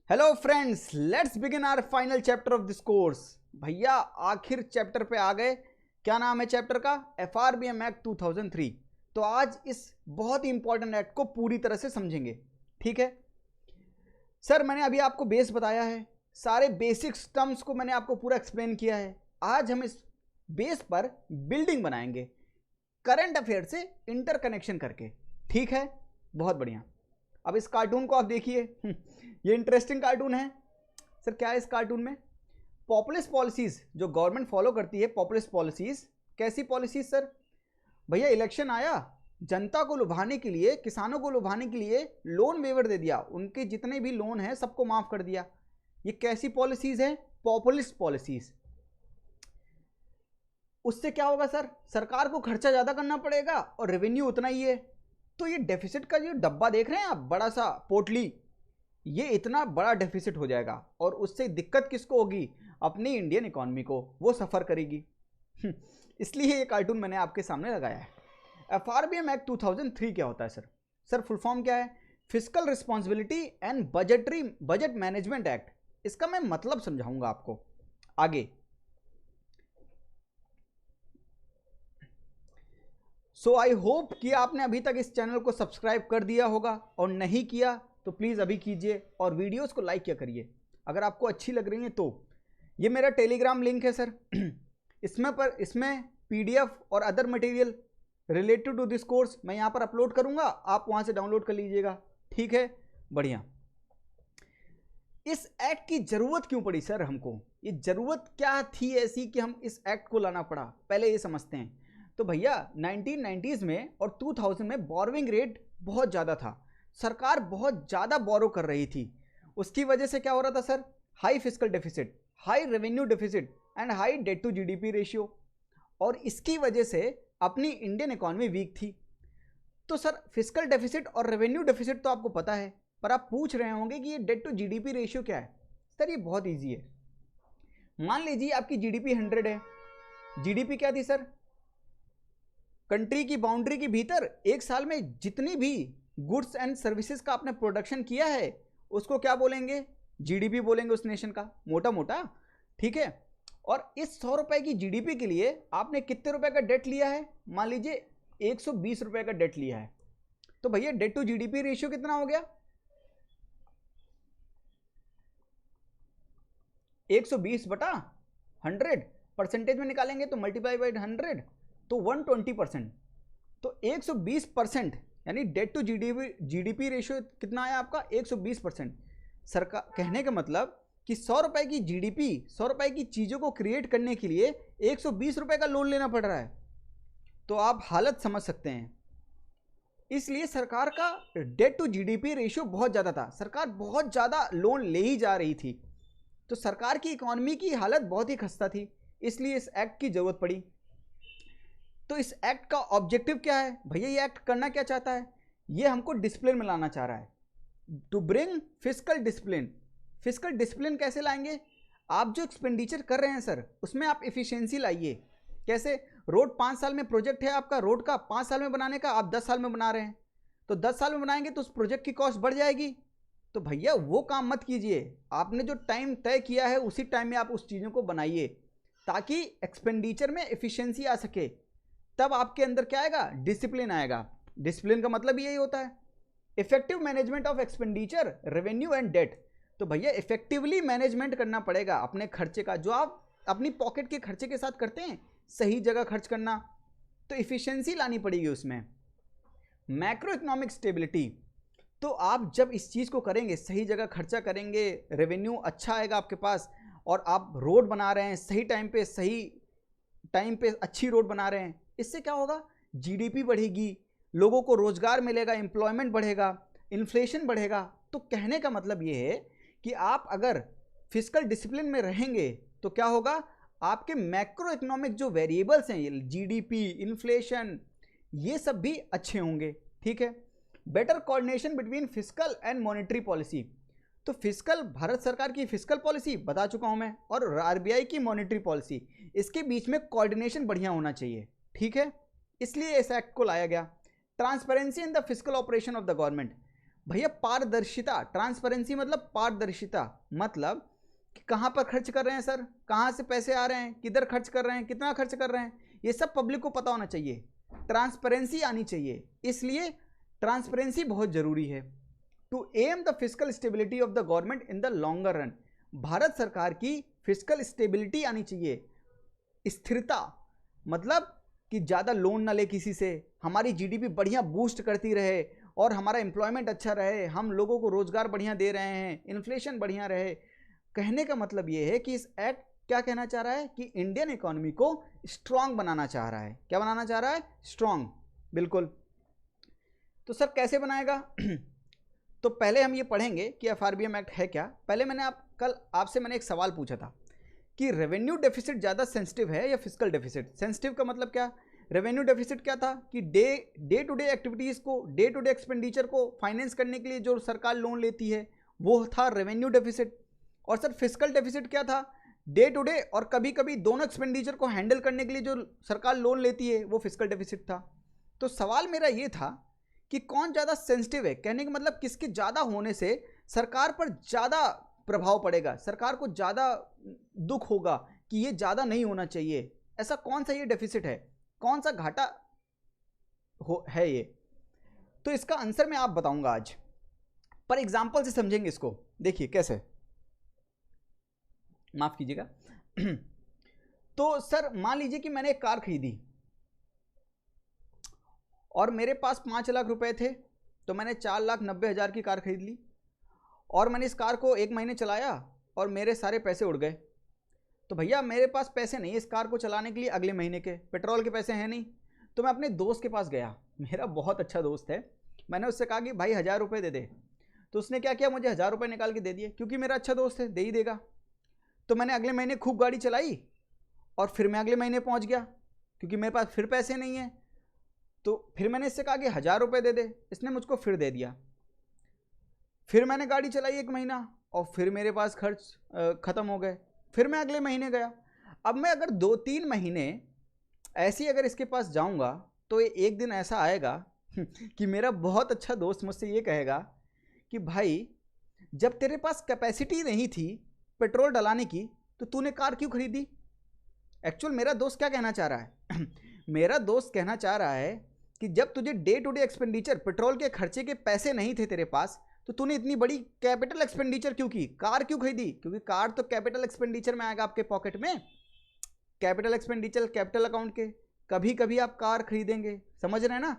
Hello friends, let's begin our final chapter of this course. भैया आखिर chapter पे आ गए। क्या नाम है चैप्टर का? FRBM act 2003। तो आज इस बहुत ही इंपॉर्टेंट एक्ट को पूरी तरह से समझेंगे। ठीक है सर, मैंने अभी आपको बेस बताया है, सारे बेसिक्स टर्म्स को मैंने आपको पूरा एक्सप्लेन किया है। आज हम इस बेस पर बिल्डिंग बनाएंगे करंट अफेयर से इंटरकनेक्शन करके। ठीक है, बहुत बढ़िया। अब इस कार्टून को आप देखिए, ये इंटरेस्टिंग कार्टून है। सर क्या है इस कार्टून में? पॉपुलिस्ट पॉलिसीज जो गवर्नमेंट फॉलो करती है, पॉपुलिस्ट पॉलिसीज। कैसी पॉलिसीज सर? भैया इलेक्शन आया, जनता को लुभाने के लिए, किसानों को लुभाने के लिए लोन वेवर दे दिया, उनके जितने भी लोन हैं सबको माफ कर दिया। ये कैसी पॉलिसीज है? Populist policies. उससे क्या होगा सर? सरकार को खर्चा ज्यादा करना पड़ेगा और रेवेन्यू उतना ही है। तो ये डेफिसिट का जो डब्बा देख रहे हैं आप, बड़ा सा पोटली, ये इतना बड़ा डेफिसिट हो जाएगा और उससे दिक्कत किसको होगी? अपनी इंडियन इकोनॉमी को, वो सफ़र करेगी। इसलिए ये कार्टून मैंने आपके सामने लगाया है। FRBM एक्ट 2003 क्या होता है सर? सर फुल फॉर्म क्या है? Fiscal responsibility and budget management act. इसका मैं मतलब समझाऊंगा आपको आगे। सो आई होप कि आपने अभी तक इस चैनल को सब्सक्राइब कर दिया होगा, और नहीं किया तो प्लीज़ अभी कीजिए और वीडियोस को लाइक किया करिए अगर आपको अच्छी लग रही है तो। ये मेरा टेलीग्राम लिंक है सर। इसमें PDF और other material related to this course मैं यहाँ पर अपलोड करूँगा, आप वहाँ से डाउनलोड कर लीजिएगा। ठीक है, बढ़िया। इस एक्ट की ज़रूरत क्यों पड़ी सर हमको? ये ज़रूरत क्या थी ऐसी कि हम इस एक्ट को लाना पड़ा? पहले ये समझते हैं। तो भैया 1990s में और 2000 में बोरोइंग रेट बहुत ज़्यादा था, सरकार बहुत ज़्यादा बोरो कर रही थी। उसकी वजह से क्या हो रहा था sir? High fiscal deficit, high revenue deficit and high debt to GDP ratio, और इसकी वजह से अपनी इंडियन इकोनॉमी वीक थी। तो सर फिस्कल डेफिसिट और रेवेन्यू डेफिसिट तो आपको पता है, पर आप पूछ रहे होंगे कि ये डेट टू GDP रेशियो क्या है? सर ये बहुत ईजी है। मान लीजिए आपकी GDP 100 है। GDP क्या थी सर? कंट्री की बाउंड्री के भीतर एक साल में जितनी भी गुड्स एंड सर्विसेज का आपने प्रोडक्शन किया है उसको क्या बोलेंगे? GDP बोलेंगे उस नेशन का, मोटा मोटा। ठीक है, और इस 100 रुपए की GDP के लिए आपने कितने रुपए का डेट लिया है? मान लीजिए 120 रुपए का डेट लिया है। तो भैया डेट टू GDP रेशियो कितना हो गया? 120/100। परसेंटेज में निकालेंगे तो मल्टीप्लाई बाई 100 तो 120%। तो 120% यानी डेट टू GDP रेशियो कितना आया आपका? 120%। सरकार कहने का मतलब कि 100 रुपए की GDP, 100 रुपए की चीज़ों को क्रिएट करने के लिए 120 रुपए का लोन लेना पड़ रहा है। तो आप हालत समझ सकते हैं। इसलिए सरकार का डेट टू GDP रेशियो बहुत ज़्यादा था, सरकार बहुत ज़्यादा लोन ले ही जा रही थी। तो सरकार की इकोनॉमी की हालत बहुत ही खस्ता थी, इसलिए इस एक्ट की ज़रूरत पड़ी। तो इस एक्ट का ऑब्जेक्टिव क्या है भैया? ये एक्ट करना क्या चाहता है? ये हमको डिसिप्लिन में लाना चाह रहा है, to bring fiscal discipline. Fiscal discipline कैसे लाएंगे? आप जो एक्सपेंडिचर कर रहे हैं सर, उसमें आप इफिशियंसी लाइए। कैसे? रोड 5 साल में प्रोजेक्ट है आपका, रोड का 5 साल में बनाने का, आप 10 साल में बना रहे हैं। तो 10 साल में बनाएंगे तो उस प्रोजेक्ट की कॉस्ट बढ़ जाएगी। तो भैया वो काम मत कीजिए, आपने जो टाइम तय किया है उसी टाइम में आप उस चीज़ों को बनाइए, ताकि एक्सपेंडिचर में एफिशिएंसी आ सके। तब आपके अंदर क्या आएगा? डिसिप्लिन आएगा। डिसिप्लिन का मतलब यही होता है effective management of expenditure, revenue and debt. तो भैया इफेक्टिवली मैनेजमेंट करना पड़ेगा अपने खर्चे का, जो आप अपनी पॉकेट के खर्चे के साथ करते हैं, सही जगह खर्च करना। तो इफिशियंसी लानी पड़ेगी उसमें। मैक्रो इकोनॉमिक स्टेबिलिटी, तो आप जब इस चीज़ को करेंगे, सही जगह खर्चा करेंगे, रेवेन्यू अच्छा आएगा आपके पास, और आप रोड बना रहे हैं सही टाइम पे अच्छी रोड बना रहे हैं, इससे क्या होगा? GDP बढ़ेगी, लोगों को रोजगार मिलेगा, एम्प्लॉयमेंट बढ़ेगा, इन्फ्लेशन बढ़ेगा। तो कहने का मतलब ये है कि आप अगर फिस्कल डिसिप्लिन में रहेंगे तो क्या होगा? आपके मैक्रो इकोनॉमिक जो वेरिएबल्स हैं, GDP, इन्फ्लेशन, ये सब भी अच्छे होंगे। ठीक है, better coordination between fiscal and monetary policy. तो फिस्कल, भारत सरकार की फिस्कल पॉलिसी बता चुका हूं मैं, और RBI की मॉनेटरी पॉलिसी, इसके बीच में कोऑर्डिनेशन बढ़िया होना चाहिए। ठीक है, इसलिए इस एक्ट को लाया गया। Transparency in the fiscal operation of the government, भैया पारदर्शिता, ट्रांसपेरेंसी मतलब पारदर्शिता, मतलब कि कहाँ पर खर्च कर रहे हैं सर, कहाँ से पैसे आ रहे हैं, किधर खर्च कर रहे हैं, कितना खर्च कर रहे हैं, ये सब पब्लिक को पता होना चाहिए, ट्रांसपेरेंसी आनी चाहिए। इसलिए ट्रांसपेरेंसी बहुत जरूरी है। To aim the physical stability of the government in the longer run, Bharat सरकार की फिजिकल स्टेबिलिटी आनी चाहिए, स्थिरता, मतलब कि ज़्यादा लोन ना ले किसी से, हमारी जीडीपी बढ़िया बूस्ट करती रहे और हमारा एम्प्लॉयमेंट अच्छा रहे, हम लोगों को रोजगार बढ़िया दे रहे हैं, इन्फ्लेशन बढ़िया रहे। कहने का मतलब ये है कि इस एक्ट क्या कहना चाह रहा है कि इंडियन इकोनॉमी को स्ट्रांग बनाना चाह रहा है। क्या बनाना चाह रहा है? स्ट्रांग, बिल्कुल। तो सर कैसे बनाएगा? तो पहले हम ये पढ़ेंगे कि एफआरबीएम एक्ट है क्या। पहले कल आपसे मैंने एक सवाल पूछा था कि रेवेन्यू डेफिसिट ज़्यादा सेंसिटिव है या फिजिकल डेफिसिट। सेंसिटिव का मतलब क्या? रेवेन्यू डेफिसिट क्या था कि डे टू डे एक्टिविटीज़ को, डे टू डे एक्सपेंडिचर को फाइनेंस करने के लिए जो सरकार लोन लेती है वो था रेवेन्यू डेफिसिट। और सर फिजिकल डेफिसिट क्या था? डे टू डे और कभी कभी दोनों एक्सपेंडिचर को हैंडल करने के लिए जो सरकार लोन लेती है वो फिजिकल डेफिसिट था। तो सवाल मेरा ये था कि कौन ज़्यादा सेंसिटिव है, कहने का मतलब किसके ज़्यादा होने से सरकार पर ज़्यादा प्रभाव पड़ेगा, सरकार को ज़्यादा दुख होगा कि ये ज़्यादा नहीं होना चाहिए, ऐसा कौन सा ये डेफिसिट है, कौन सा घाटा है ये। तो इसका आंसर मैं आप बताऊंगा आज, पर एग्जाम्पल से समझेंगे इसको। देखिए कैसे, माफ कीजिएगा। तो सर मान लीजिए कि मैंने एक कार खरीदी और मेरे पास 5 लाख रुपए थे, तो मैंने 4,90,000 की कार खरीद ली और मैंने इस कार को 1 महीने चलाया और मेरे सारे पैसे उड़ गए। तो भैया मेरे पास पैसे नहीं इस कार को चलाने के लिए, अगले महीने के पेट्रोल के पैसे हैं नहीं। तो मैं अपने दोस्त के पास गया, मेरा बहुत अच्छा दोस्त है, मैंने उससे कहा कि भाई 1,000 रुपये दे दे। तो उसने क्या किया, मुझे 1,000 रुपये निकाल के दे दिए, क्योंकि मेरा अच्छा दोस्त है, दे ही देगा। तो मैंने अगले महीने खूब गाड़ी चलाई और फिर मैं अगले महीने पहुंच गया, क्योंकि मेरे पास फिर पैसे नहीं है। तो फिर मैंने इससे कहा कि 1,000 रुपये दे दे, इसने मुझको फिर दे दिया। फिर मैंने गाड़ी चलाई 1 महीना और फिर मेरे पास खर्च ख़त्म हो गए। फिर मैं अगले महीने गया। अब मैं अगर 2-3 महीने ऐसे ही अगर इसके पास जाऊंगा तो एक दिन ऐसा आएगा कि मेरा बहुत अच्छा दोस्त मुझसे ये कहेगा कि भाई जब तेरे पास कैपेसिटी नहीं थी पेट्रोल डलाने की तो तूने कार क्यों खरीदी। एक्चुअल मेरा दोस्त क्या कहना चाह रहा है मेरा दोस्त कहना चाह रहा है कि जब तुझे day to day expenditure petrol के खर्चे के पैसे नहीं थे तेरे पास, तो तूने इतनी बड़ी कैपिटल एक्सपेंडिचर क्यों की, कार क्यों खरीदी, क्योंकि कार तो कैपिटल एक्सपेंडिचर में आएगा आपके पॉकेट में, कैपिटल एक्सपेंडिचर कैपिटल अकाउंट के, कभी कभी आप कार खरीदेंगे, समझ रहे हैं ना।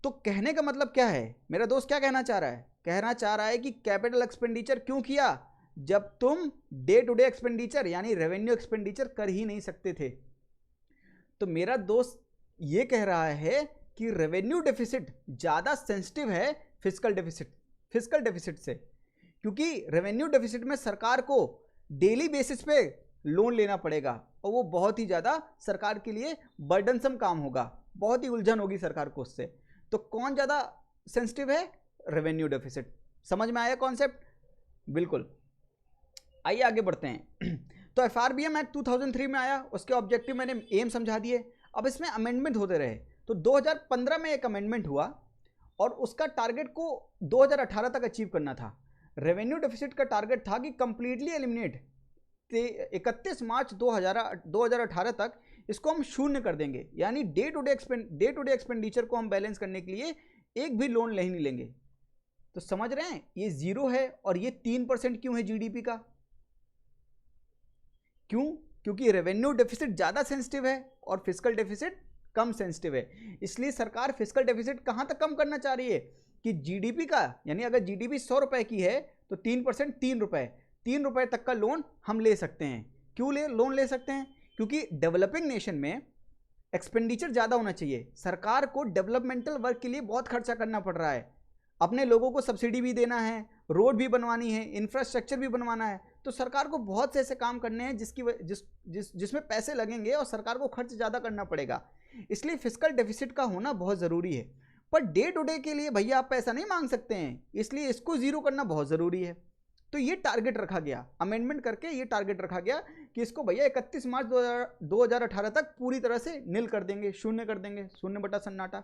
तो कहने का मतलब क्या है, मेरा दोस्त क्या कहना चाह रहा है, कहना चाह रहा है कि कैपिटल एक्सपेंडिचर क्यों किया जब तुम डे टू डे एक्सपेंडिचर यानी रेवेन्यू एक्सपेंडिचर कर ही नहीं सकते थे। तो मेरा दोस्त ये कह रहा है कि रेवेन्यू डेफिसिट ज़्यादा सेंसिटिव है फिजिकल डेफिसिट से, क्योंकि रेवेन्यू डेफिसिट में सरकार को डेली बेसिस पे लोन लेना पड़ेगा और वो बहुत ही ज़्यादा सरकार के लिए बर्डनसम काम होगा, बहुत ही उलझन होगी सरकार को उससे। तो कौन ज़्यादा सेंसिटिव है, रेवेन्यू डेफिसिट। समझ में आया कॉन्सेप्ट? बिल्कुल। आइए आगे बढ़ते हैं। तो एफआरबीएम एक्ट 2003 में आया, उसके ऑब्जेक्टिव मैंने एम समझा दिए। अब इसमें अमेंडमेंट होते रहे, तो 2015 में एक अमेंडमेंट हुआ और उसका टारगेट को 2018 तक अचीव करना था। रेवेन्यू डेफिसिट का टारगेट था कि कंप्लीटली एलिमिनेट 31 मार्च 2018 तक इसको हम शून्य कर देंगे, यानी डे टू डे एक्सपेंडिचर को हम बैलेंस करने के लिए एक भी लोन नहीं लेंगे। तो समझ रहे हैं ये 0 है और ये 3% क्यों है जीडीपी का, क्यों? क्योंकि रेवेन्यू डेफिसिट ज़्यादा सेंसिटिव है और फिजिकल डेफिसिट कम सेंसिटिव है। इसलिए सरकार फिजिकल डेफिसिट कहाँ तक कम करना चाह रही है कि जीडीपी का, यानी अगर जीडीपी 100 रुपये की है तो 3% 3 रुपये तक का लोन हम ले सकते हैं। क्यों लोन ले सकते हैं? क्योंकि डेवलपिंग नेशन में एक्सपेंडिचर ज़्यादा होना चाहिए, सरकार को डेवलपमेंटल वर्क के लिए बहुत खर्चा करना पड़ रहा है, अपने लोगों को सब्सिडी भी देना है, रोड भी बनवानी है, इंफ्रास्ट्रक्चर भी बनवाना है, तो सरकार को बहुत से ऐसे काम करने हैं जिसमें पैसे लगेंगे और सरकार को खर्च ज़्यादा करना पड़ेगा। इसलिए फिजिकल डेफिसिट का होना बहुत ज़रूरी है। पर डे टू डे के लिए भैया आप पैसा नहीं मांग सकते हैं, इसलिए इसको ज़ीरो करना बहुत ज़रूरी है। तो ये टारगेट रखा गया, अमेंडमेंट करके ये टारगेट रखा गया कि इसको भैया 31 मार्च 2018 तक पूरी तरह से नील कर देंगे, शून्य कर देंगे, 0 बटा सन्नाटा,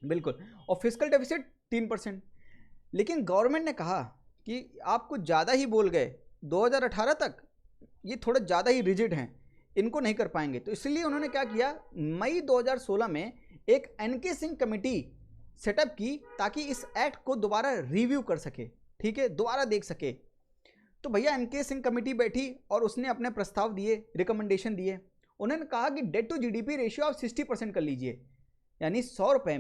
बिल्कुल। और फिजिकल डेफिसिट 3%। लेकिन गवर्नमेंट ने कहा कि आप कुछ ज़्यादा ही बोल गए, 2018 तक ये थोड़ा ज़्यादा ही रिजिड हैं, इनको नहीं कर पाएंगे। तो इसलिए उन्होंने क्या किया, मई 2016 में एक एनके सिंह कमेटी सेटअप की ताकि इस एक्ट को दोबारा रिव्यू कर सके, ठीक है, दोबारा देख सके। तो भैया एनके सिंह कमेटी बैठी और उसने अपने प्रस्ताव दिए, रिकमेंडेशन दिए। उन्होंने कहा कि डेट टू जीडीपी रेशियो आप 60% कर लीजिए, यानी 100 रुपये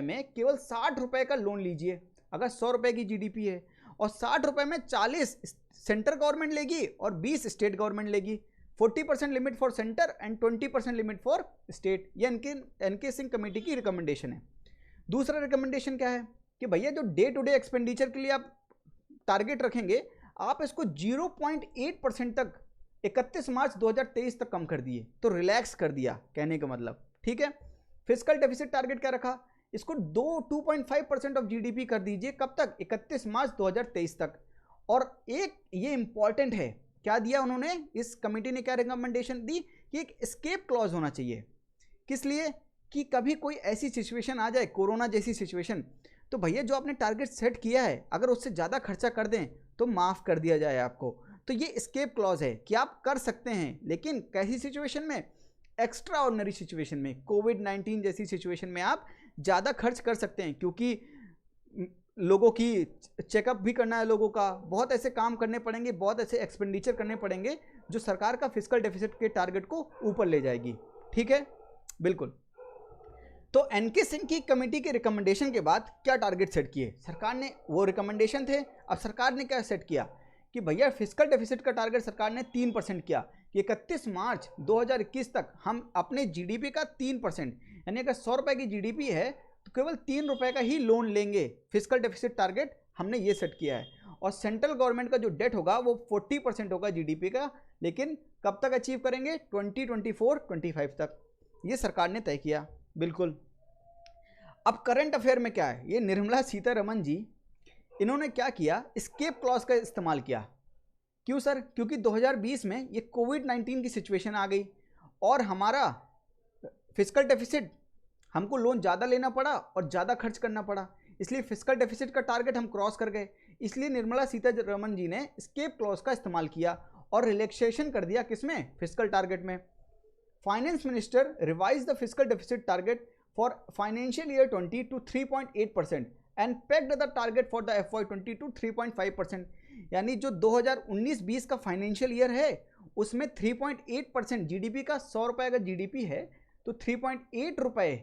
में केवल 60 रुपये का लोन लीजिए। अगर 100 रुपये की जीडीपी है और 60 रुपये में 40 सेंट्रल गवर्नमेंट लेगी और 20 स्टेट गवर्नमेंट लेगी, 40% limit for centre and 20% limit for state. ये एनके सिंह कमेटी की रिकमेंडेशन है। दूसरा रिकमेंडेशन क्या है कि भैया जो डे टू डे एक्सपेंडिचर के लिए आप टारगेट रखेंगे, आप इसको 0.8% तक 31 मार्च 2023 तक कम कर दिए, तो रिलैक्स कर दिया कहने का मतलब, ठीक है। फिस्कल डेफिसिट टारगेट क्या रखा, इसको 2.5% ऑफ जीडीपी कर दीजिए, कब तक, 31 मार्च 2023 तक। और एक ये इंपॉर्टेंट है, क्या दिया उन्होंने, इस कमेटी ने क्या रिकमेंडेशन दी कि एक एस्केप क्लॉज होना चाहिए। किस लिए, कि कभी कोई ऐसी सिचुएशन आ जाए, कोरोना जैसी सिचुएशन, तो भैया जो आपने टारगेट सेट किया है अगर उससे ज़्यादा खर्चा कर दें तो माफ़ कर दिया जाए आपको। तो ये एस्केप क्लॉज है कि आप कर सकते हैं, लेकिन कैसी सिचुएशन में, एक्स्ट्रा ऑर्डिनरी सिचुएशन में, कोविड-19 जैसी सिचुएशन में आप ज़्यादा खर्च कर सकते हैं, क्योंकि लोगों की चेकअप भी करना है, लोगों का बहुत ऐसे काम करने पड़ेंगे, बहुत ऐसे एक्सपेंडिचर करने पड़ेंगे जो सरकार का फिस्कल डेफिसिट के टारगेट को ऊपर ले जाएगी, ठीक है, बिल्कुल। तो एनके सिंह की कमेटी के रिकमेंडेशन के बाद क्या टारगेट सेट किए सरकार ने, वो रिकमेंडेशन थे। अब सरकार ने क्या सेट किया कि भैया फिस्कल डेफिसिट का टारगेट सरकार ने 3% किया कि 31 मार्च 2021 तक हम अपने जीडीपी का 3%, यानी अगर 100 रुपये की जीडीपी है तो केवल 3 रुपये का ही लोन लेंगे। फिस्कल डेफिसिट टारगेट हमने ये सेट किया है। और सेंट्रल गवर्नमेंट का जो डेट होगा वो 40% होगा जीडीपी का, लेकिन कब तक अचीव करेंगे, 2024-25 तक, ये सरकार ने तय किया, बिल्कुल। अब करंट अफेयर में क्या है, ये निर्मला सीतारमण जी, इन्होंने क्या किया, एस्केप क्लॉज का इस्तेमाल किया। क्यों सर, क्योंकि 2020 में ये कोविड-19 की सिचुएशन आ गई और हमारा फिस्कल डेफिसिट, हमको लोन ज़्यादा लेना पड़ा और ज़्यादा खर्च करना पड़ा, इसलिए फिस्कल डेफिसिट का टारगेट हम क्रॉस कर गए। इसलिए निर्मला सीतारमण जी ने एस्केप क्लॉज का इस्तेमाल किया और रिलैक्सेशन कर दिया, किसमें, फिस्कल टारगेट में। Finance minister revise the fiscal deficit target for financial year 20 to 3.8% and pegged the target for the FY20 to 3.5%। यानी जो 2019-20 का फाइनेंशियल ईयर है उसमें 3.8% जीडीपी का, 100 रुपये का जीडीपी है तो 3.8 रुपये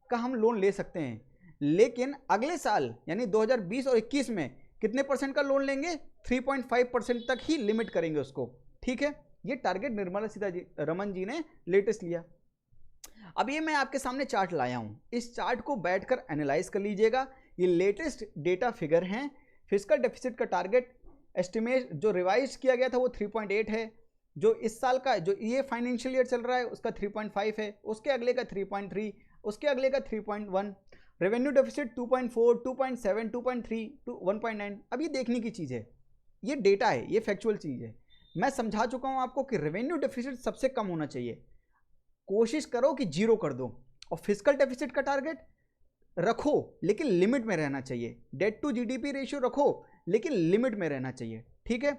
का हम लोन ले सकते हैं। लेकिन अगले साल यानी 2020 और 21 में कितने परसेंट का लोन लेंगे, 3.5% तक ही लिमिट करेंगे उसको, ठीक है। ये टारगेट निर्मला सीतारमण जी ने लेटेस्ट लिया। अब ये मैं आपके सामने चार्ट लाया हूँ, इस चार्ट को बैठकर एनालाइज कर लीजिएगा। ये लेटेस्ट डेटा फिगर हैं। फिस्कल डेफिसिट का टारगेट एस्टिमेट जो रिवाइज किया गया था वो 3.8 है, जो इस साल का, जो ये फाइनेंशियल ईयर चल रहा है उसका 3.5 है, उसके अगले का 3.3, उसके अगले का 3.1। Revenue deficit 2.4, 2.7, 2.3 to 1.9। अब ये देखने की चीज़ है, ये डेटा है, ये फैक्चुअल चीज़ है। मैं समझा चुका हूँ आपको कि रेवेन्यू डेफिसिट सबसे कम होना चाहिए, कोशिश करो कि 0 कर दो। और फिस्कल डेफिसिट का टारगेट रखो लेकिन लिमिट में रहना चाहिए। डेट टू जीडीपी रेशियो रखो लेकिन लिमिट में रहना चाहिए, ठीक है।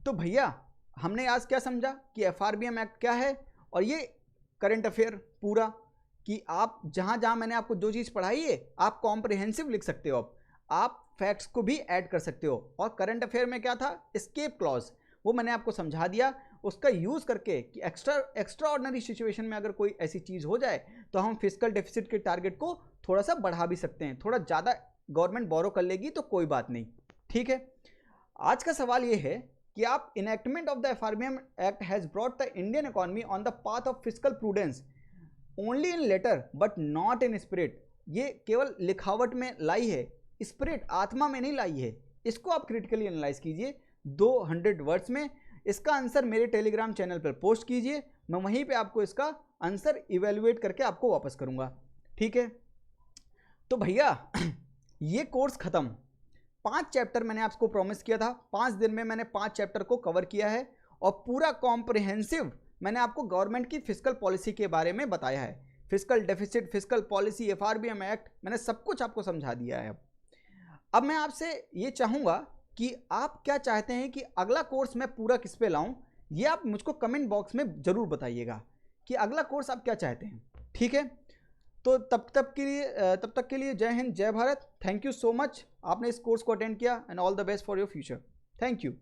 तो भैया हमने आज क्या समझा कि FRBM एक्ट क्या है, और ये करंट अफेयर पूरा, कि आप जहां जहां मैंने आपको जो चीज़ पढ़ाई है आप कॉम्प्रिहेंसिव लिख सकते हो, आप फैक्ट्स को भी ऐड कर सकते हो। और करंट अफेयर में क्या था, एस्केप क्लॉज, वो मैंने आपको समझा दिया। उसका यूज़ करके कि एक्स्ट्रा ऑर्डिनरी सिचुएशन में अगर कोई ऐसी चीज़ हो जाए तो हम फिस्कल डेफिसिट के टारगेट को थोड़ा सा बढ़ा भी सकते हैं। थोड़ा ज़्यादा गवर्नमेंट बोरो कर लेगी तो कोई बात नहीं, ठीक है। आज का सवाल ये है कि आप enactment of the FRBM act has brought the Indian economy on the path of fiscal prudence only in letter but not in spirit. ये केवल लिखावट में लाई है, स्पिरिट आत्मा में नहीं लाई है। इसको आप क्रिटिकली एनालाइज कीजिए 200 वर्ड्स में। इसका आंसर मेरे टेलीग्राम चैनल पर पोस्ट कीजिए, मैं वहीं पे आपको इसका आंसर इवेल्युएट करके आपको वापस करूंगा, ठीक है। तो भैया ये कोर्स ख़त्म, 5 चैप्टर मैंने आपको प्रॉमिस किया था, 5 दिन में मैंने 5 चैप्टर को कवर किया है और पूरा कॉम्प्रिहेंसिव मैंने आपको गवर्नमेंट की फिस्कल पॉलिसी के बारे में बताया है। Fiscal deficit, fiscal policy, FRBM act, मैंने सब कुछ आपको समझा दिया है। अब मैं आपसे ये चाहूँगा कि आप क्या चाहते हैं कि अगला कोर्स मैं पूरा किस पे लाऊं, ये आप मुझको कमेंट बॉक्स में ज़रूर बताइएगा कि अगला कोर्स आप क्या चाहते हैं, ठीक है। तो तब तक के लिए जय हिंद, जय Bharat. Thank you so much, आपने इस कोर्स को अटेंड किया, and all the best for your future. Thank you.